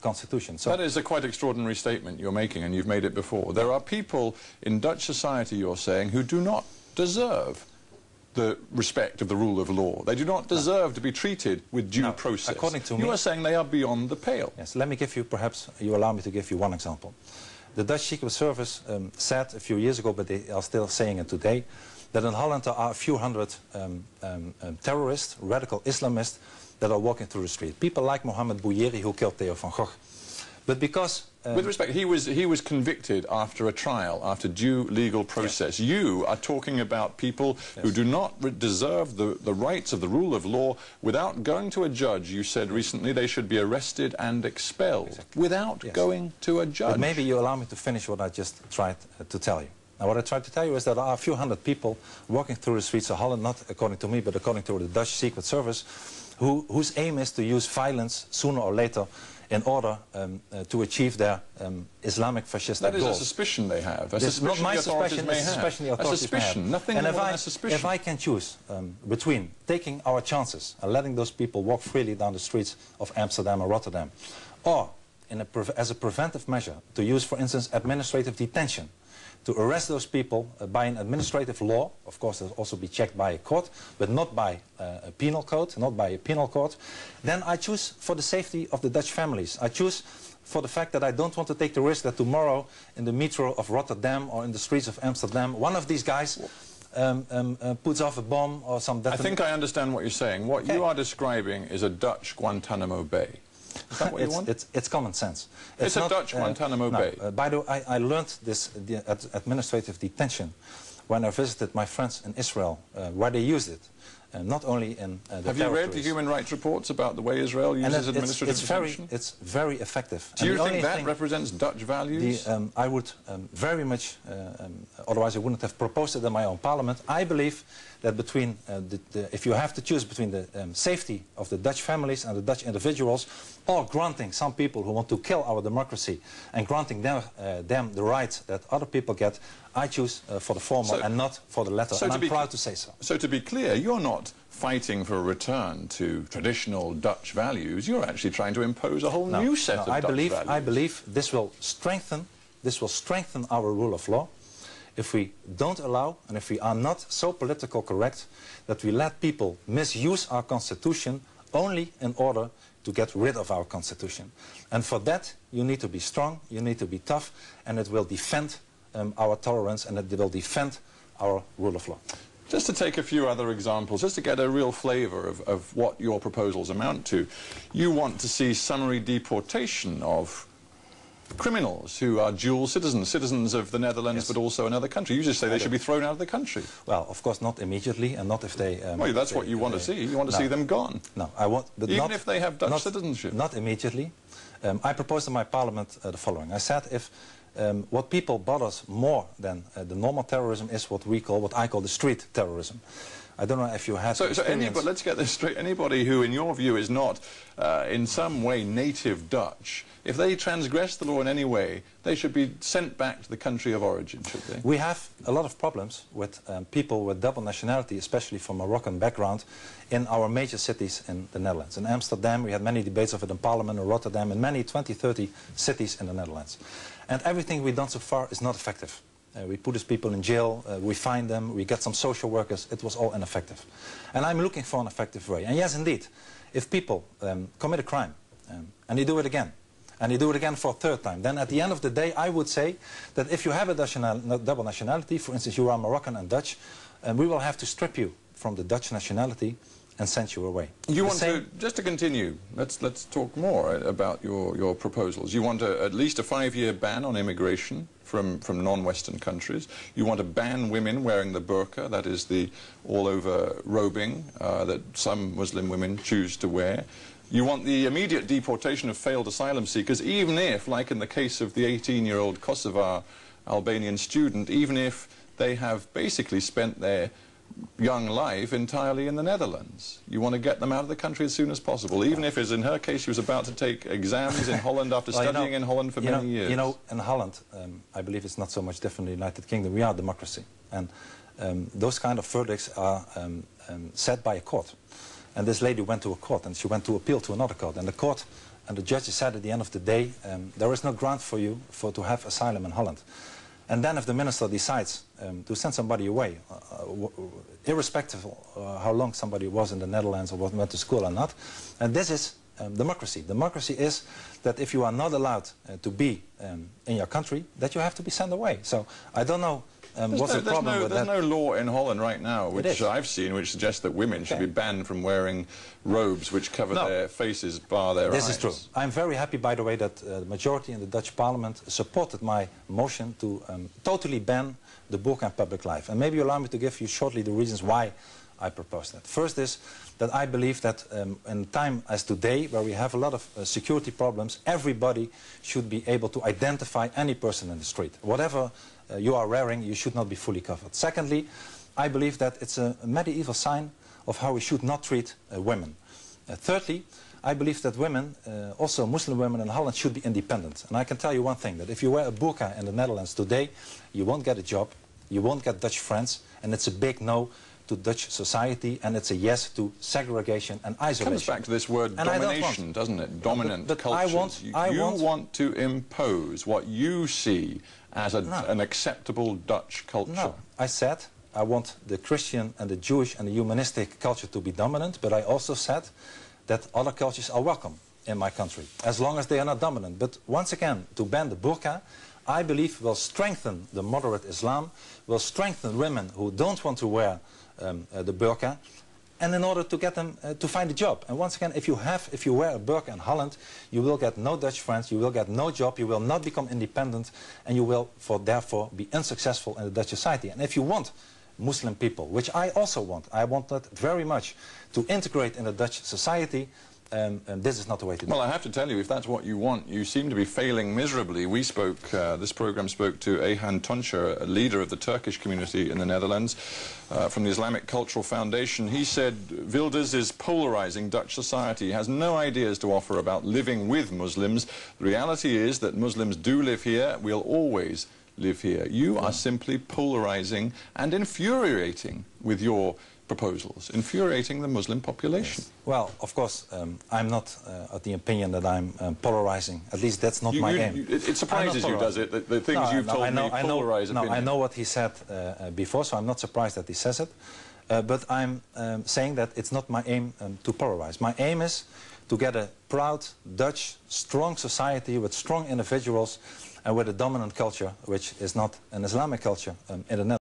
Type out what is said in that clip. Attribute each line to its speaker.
Speaker 1: constitution. So
Speaker 2: that is a quite extraordinary statement you're making, and you've made it before. There are people in Dutch society, you're saying, who do not deserve the respect of the rule of law. They do not deserve to be treated with due process.
Speaker 1: According to me,
Speaker 2: you are saying they are beyond the pale.
Speaker 1: Yes, let me give you, perhaps you allow me to give you one example. The Dutch Secret Service said a few years ago, but they are still saying it today, that in Holland there are a few hundred terrorists, radical Islamists, that are walking through the street. People like Mohammed Bouyeri, who killed Theo van Gogh. But because...
Speaker 2: with respect, he was convicted after a trial, after due legal process. Yes. You are talking about people who do not deserve the rights of the rule of law. Without going to a judge, you said recently, they should be arrested and expelled. Without going to a judge.
Speaker 1: But maybe you allow me to finish what I just tried to tell you. Now, what I tried to tell you is that there are a few hundred people walking through the streets of Holland, not according to me, but according to the Dutch Secret Service, whose aim is to use violence sooner or later in order to achieve their Islamic fascist goals.
Speaker 2: That is a suspicion they have. A suspicion
Speaker 1: not my
Speaker 2: the authorities
Speaker 1: suspicion,
Speaker 2: may
Speaker 1: it's a suspicion the
Speaker 2: have.
Speaker 1: authorities
Speaker 2: A suspicion,
Speaker 1: may have.
Speaker 2: nothing
Speaker 1: and
Speaker 2: more than a suspicion.
Speaker 1: If I can choose between taking our chances and letting those people walk freely down the streets of Amsterdam or Rotterdam, or as a preventive measure to use, for instance, administrative detention, to arrest those people by an administrative law, of course they'll also be checked by a court, but not by a penal code, not by a penal court, then I choose for the safety of the Dutch families. I choose for the fact that I don't want to take the risk that tomorrow in the metro of Rotterdam or in the streets of Amsterdam, one of these guys puts off a bomb or some
Speaker 2: I think I understand what you're saying. What you are describing is a Dutch Guantanamo Bay. Is that what you want?
Speaker 1: It's common sense.
Speaker 2: It's a Dutch Guantanamo Bay.
Speaker 1: By the way, I learned this administrative detention when I visited my friends in Israel, where they used it, not only in the
Speaker 2: Have you read the human rights reports about the way Israel uses administrative detention?
Speaker 1: It's very effective.
Speaker 2: Do you think that represents Dutch values?
Speaker 1: I would very much, otherwise I wouldn't have proposed it in my own parliament. I believe that between, if you have to choose between the safety of the Dutch families and the Dutch individuals, or granting some people who want to kill our democracy and granting them the rights that other people get, I choose for the former and not for the latter, and I'm proud to say so.
Speaker 2: So to be clear, you're not fighting for a return to traditional Dutch values, you're actually trying to impose a whole new set of Dutch values.
Speaker 1: I believe this will strengthen our rule of law if we don't allow, and if we are not so politically correct, that we let people misuse our constitution only in order to get rid of our constitution. And for that, you need to be strong, you need to be tough, and it will defend our tolerance, and it will defend our rule of law.
Speaker 2: Just to take a few other examples, just to get a real flavour of what your proposals amount to, you want to see summary deportation of criminals who are dual citizens of the Netherlands, but also another country. You just say they should be thrown out of the country.
Speaker 1: Well, of course, not immediately, and not if they...
Speaker 2: well, that's what you want to see. You want to see them gone.
Speaker 1: No, I want... But
Speaker 2: even if they have Dutch citizenship.
Speaker 1: Not immediately. I proposed in my parliament the following. I said if what people bothers more than the normal terrorism is what I call the street terrorism. I don't know if you have
Speaker 2: but let's get this straight. Anybody who, in your view, is not in some way native Dutch, if they transgress the law in any way, they should be sent back to the country of origin, should they?
Speaker 1: We have a lot of problems with people with double nationality, especially from Moroccan background, in our major cities in the Netherlands. In Amsterdam, we had many debates of it in Parliament, in Rotterdam, in many 20, 30 cities in the Netherlands. And everything we've done so far is not effective. We put these people in jail, we fine them, we get some social workers. It was all ineffective. And I'm looking for an effective way. And yes, indeed, if people commit a crime and they do it again, and they do it again for a third time, then at the end of the day, I would say that if you have a double nationality, for instance, you are Moroccan and Dutch, we will have to strip you from the Dutch nationality and send you away.
Speaker 2: You want to, just to continue, let's talk more about your proposals. You want at least a 5-year ban on immigration from non-Western countries. You want to ban women wearing the burqa, that is the all-over robing that some Muslim women choose to wear. You want the immediate deportation of failed asylum seekers, even if, like in the case of the 18-year-old Kosovar Albanian student, even if they have basically spent their young life entirely in the Netherlands. You want to get them out of the country as soon as possible, even if, as in her case, she was about to take exams in Holland after studying in Holland for many years.
Speaker 1: You know, in Holland, I believe it's not so much different in the United Kingdom. We are a democracy. And those kind of verdicts are set by a court. And this lady went to a court, and she went to appeal to another court. And the court and the judge said at the end of the day, there is no ground for you to have asylum in Holland. And then if the minister decides to send somebody away, irrespective of how long somebody was in the Netherlands or went to school or not, and this is democracy. Democracy is that if you are not allowed to be in your country, that you have to be sent away. So I don't know what's the problem with that.
Speaker 2: There's no law in Holland right now, which I've seen, which suggests that women should be banned from wearing robes which cover their faces, bar their eyes.
Speaker 1: This is true. I'm very happy, by the way, that the majority in the Dutch parliament supported my motion to totally ban the burqa in public life. And maybe you allow me to give you shortly the reasons why I propose that. First is that I believe that in a time as today, where we have a lot of security problems, everybody should be able to identify any person in the street. Whatever you are wearing, you should not be fully covered. Secondly, I believe that it's a medieval sign of how we should not treat women. Thirdly, I believe that women, also Muslim women in Holland, should be independent. And I can tell you one thing, that if you wear a burqa in the Netherlands today, you won't get a job, you won't get Dutch friends, and it's a big no to Dutch society, and it's a yes to segregation and isolation.
Speaker 2: It comes back to this word domination, doesn't it? Dominant
Speaker 1: but
Speaker 2: cultures. You want to impose what you see as an acceptable Dutch culture.
Speaker 1: No, I said I want the Christian and the Jewish and the humanistic culture to be dominant, but I also said that other cultures are welcome in my country, as long as they are not dominant. But once again, to ban the burqa, I believe will strengthen the moderate Islam, will strengthen women who don't want to wear the burqa, and in order to get them to find a job. And once again, if you wear a burqa in Holland, you will get no Dutch friends, you will get no job, you will not become independent, and you will therefore be unsuccessful in the Dutch society. And if you want Muslim people, which I also want, I want that very much, to integrate in the Dutch society, this is not the way to do it.
Speaker 2: Well, I have to tell you, if that's what you want, you seem to be failing miserably. We spoke, this program spoke to Ayhan Tuncer, a leader of the Turkish community in the Netherlands, from the Islamic Cultural Foundation. He said Wilders is polarizing Dutch society. He has no ideas to offer about living with Muslims. The reality is that Muslims do live here, will always live here. You are simply polarizing and infuriating with your proposals, infuriating the Muslim population.
Speaker 1: Yes. Well, of course, I'm not of the opinion that I'm polarizing. At least that's not my aim.
Speaker 2: It surprises you, does it? The things you've told me polarize opinion.
Speaker 1: I know what he said before, so I'm not surprised that he says it. But I'm saying that it's not my aim to polarize. My aim is to get a proud, Dutch, strong society with strong individuals and with a dominant culture, which is not an Islamic culture in the Netherlands.